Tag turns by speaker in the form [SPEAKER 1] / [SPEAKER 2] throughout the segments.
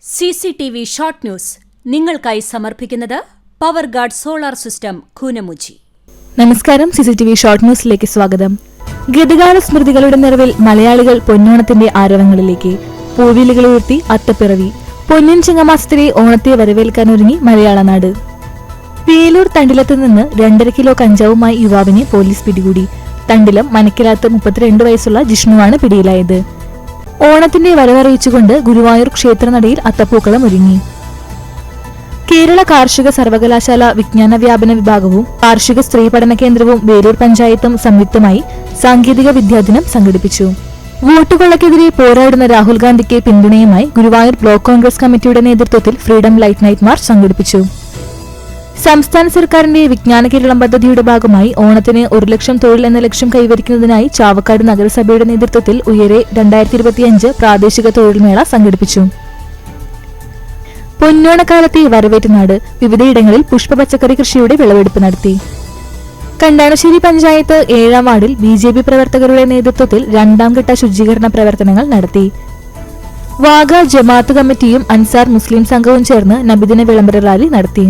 [SPEAKER 1] CCTV short news നിങ്ങൾക്കായി സമർപ്പിക്കുന്നത് power guard solar system Koonamuchi.
[SPEAKER 2] നമസ്കാരം. CCTV ഷോർട്ട് ന്യൂസിലേക്ക് സ്വാഗതം. ഗതകാല സ്മൃതികളുടെ നിറവിൽ മലയാളികൾ പൊന്നോണത്തിന്റെ ആരവങ്ങളിലേക്ക്. പൂവിലുകൾ ഉയർത്തി അത്തപ്പിറവി. പൊന്നിൻ ചിങ്ങമാസത്തിലെ ഓണത്തെ വരവേൽക്കാനൊരുങ്ങി മലയാള നാട്. വേലൂർ തണ്ടിലത്ത് നിന്ന് 2.5 കിലോ കഞ്ചാവുമായി യുവാവിനെ പോലീസ് പിടികൂടി. തണ്ടിലം മനക്കിലാത്ത് 32 വയസ്സുള്ള ജിഷ്ണുവാണ് പിടിയിലായത്. ഓണത്തിന്റെ വരവറിയിച്ചുകൊണ്ട് ഗുരുവായൂർ ക്ഷേത്രനടയിൽ അത്തപ്പൂക്കളം ഒരുങ്ങി. കേരള കാർഷിക സർവകലാശാല വിജ്ഞാന വ്യാപന വിഭാഗവും കാർഷിക സ്ത്രീ പഠന കേന്ദ്രവും വേലൂർ പഞ്ചായത്തും സംയുക്തമായി സാങ്കേതിക വിദ്യാദിനം സംഘടിപ്പിച്ചു. വോട്ടുകൊള്ളക്കെതിരെ പോരാടുന്ന രാഹുൽ ഗാന്ധിക്ക് പിന്തുണയുമായി ഗുരുവായൂർ ബ്ലോക്ക് കോൺഗ്രസ് കമ്മിറ്റിയുടെ നേതൃത്വത്തിൽ ഫ്രീഡം ലൈറ്റ് നൈറ്റ് മാർച്ച് സംഘടിപ്പിച്ചു. സംസ്ഥാന സർക്കാരിന്റെ വിജ്ഞാന കേരളം പദ്ധതിയുടെ ഭാഗമായി ഓണത്തിന് 1 ലക്ഷം തൊഴിൽ എന്ന ലക്ഷ്യം കൈവരിക്കുന്നതിനായി ചാവക്കാട് നഗരസഭയുടെ നേതൃത്വത്തിൽ ഉയരെ 2025 പ്രാദേശിക തൊഴിൽ മേള സംഘടിപ്പിച്ചു. പൊന്നോണക്കാലത്തെ വരവേറ്റുനാട്. വിവിധയിടങ്ങളിൽ പുഷ്പ പച്ചക്കറി കൃഷിയുടെ വിളവെടുപ്പ് നടത്തി. കണ്ടാണശ്ശേരി പഞ്ചായത്ത് 7ാം വാർഡിൽ BJP പ്രവർത്തകരുടെ നേതൃത്വത്തിൽ 2ാം ഘട്ട ശുചീകരണ പ്രവർത്തനങ്ങൾ നടത്തി. വാഗ ജമാഅത്ത് കമ്മിറ്റിയും അൻസാർ മുസ്ലിം സംഘവും ചേർന്ന് നബിദിന വിളംബര റാലി നടത്തി.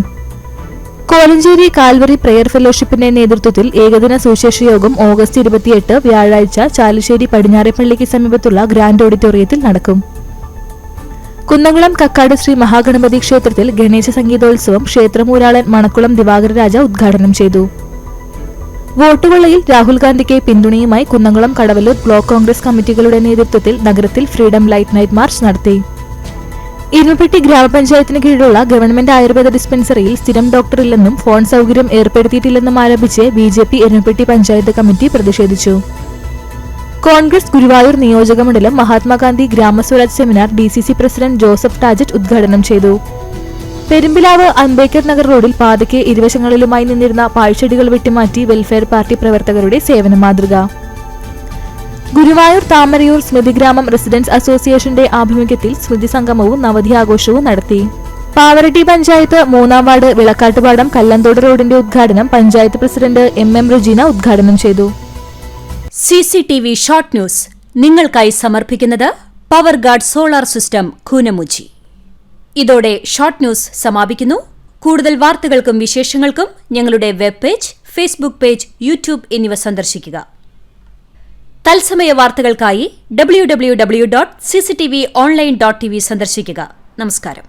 [SPEAKER 2] കോലഞ്ചേരി കാൽവറി പ്രെയർ ഫെലോഷിപ്പിന്റെ നേതൃത്വത്തിൽ ഏകദിന സുവിശേഷ യോഗം ഓഗസ്റ്റ് 28 വ്യാഴാഴ്ച ചാലുശ്ശേരി പടിഞ്ഞാറേപ്പള്ളിക്ക് സമീപത്തുള്ള ഗ്രാൻഡ് ഓഡിറ്റോറിയത്തിൽ നടക്കും. കുന്നംകുളം കക്കാട് ശ്രീ മഹാഗണപതി ക്ഷേത്രത്തിൽ ഗണേശ സംഗീതോത്സവം ക്ഷേത്രമൂരാളൻ മണക്കുളം ദിവാകര രാജ ഉദ്ഘാടനം ചെയ്തു. വോട്ടുകൊള്ളയിൽ രാഹുൽ ഗാന്ധിക്ക് പിന്തുണയുമായി കുന്നംകുളം കടവല്ലൂർ ബ്ലോക്ക് കോൺഗ്രസ് കമ്മിറ്റികളുടെ നേതൃത്വത്തിൽ നഗരത്തിൽ ഫ്രീഡം ലൈറ്റ് നൈറ്റ് മാർച്ച് നടത്തി. ഇരുമ്പപ്പെട്ടി ഗ്രാമപഞ്ചായത്തിന് കീഴിലുള്ള ഗവൺമെന്റ് ആയുർവേദ ഡിസ്പെൻസറിയിൽ സ്ഥിരം ഡോക്ടറില്ലെന്നും ഫോൺ സൗകര്യം ഏർപ്പെടുത്തിയിട്ടില്ലെന്നും ആരോപിച്ച് BJP ഇരുമ്പപ്പെട്ടി പഞ്ചായത്ത് കമ്മിറ്റി പ്രതിഷേധിച്ചു. കോൺഗ്രസ് ഗുരുവായൂർ നിയോജക മണ്ഡലം Mahatma Gandhi GramSwaraj seminar DCC president Joseph ടാജറ്റ് ഉദ്ഘാടനം ചെയ്തു. പെരുമ്പിലാവ് അംബേദ്കർ നഗർ റോഡിൽ പാതയ്ക്ക് ഇരുവശങ്ങളിലുമായി നിന്നിരുന്ന പാഴ്ചെടികൾ വെട്ടിമാറ്റി വെൽഫെയർ പാർട്ടി പ്രവർത്തകരുടെ സേവന മാതൃക. ഗുരുവായൂർ താമരയൂർ സ്മൃതിഗ്രാമം റെസിഡൻസ് അസോസിയേഷന്റെ ആഭിമുഖ്യത്തിൽ സ്മൃതി സംഗമവും നവതി ആഘോഷവും നടത്തി. പാവറട്ടി പഞ്ചായത്ത് 3ാം വാർഡ് വിളക്കാട്ടുപാടം കല്ലന്തോട് റോഡിന്റെ ഉദ്ഘാടനം പഞ്ചായത്ത് പ്രസിഡന്റ് MM റജീന ഉദ്ഘാടനം ചെയ്തു.
[SPEAKER 1] CCTV ഷോർട്ട് ന്യൂസ് നിങ്ങൾക്കായി സമർപ്പിക്കുന്നത് power guard solar system Koonamuchi. ഇതോടെ ഷോർട്ട് ന്യൂസ് സമാപിക്കുന്നു. കൂടുതൽ വാർത്തകൾക്കും വിശേഷങ്ങൾക്കും ഞങ്ങളുടെ web page, Facebook page, YouTube എന്നിവ സന്ദർശിക്കുക. തത്സമയ വാർത്തകൾക്കായി www.cctv online.tv സന്ദർശിക്കുക. നമസ്കാരം.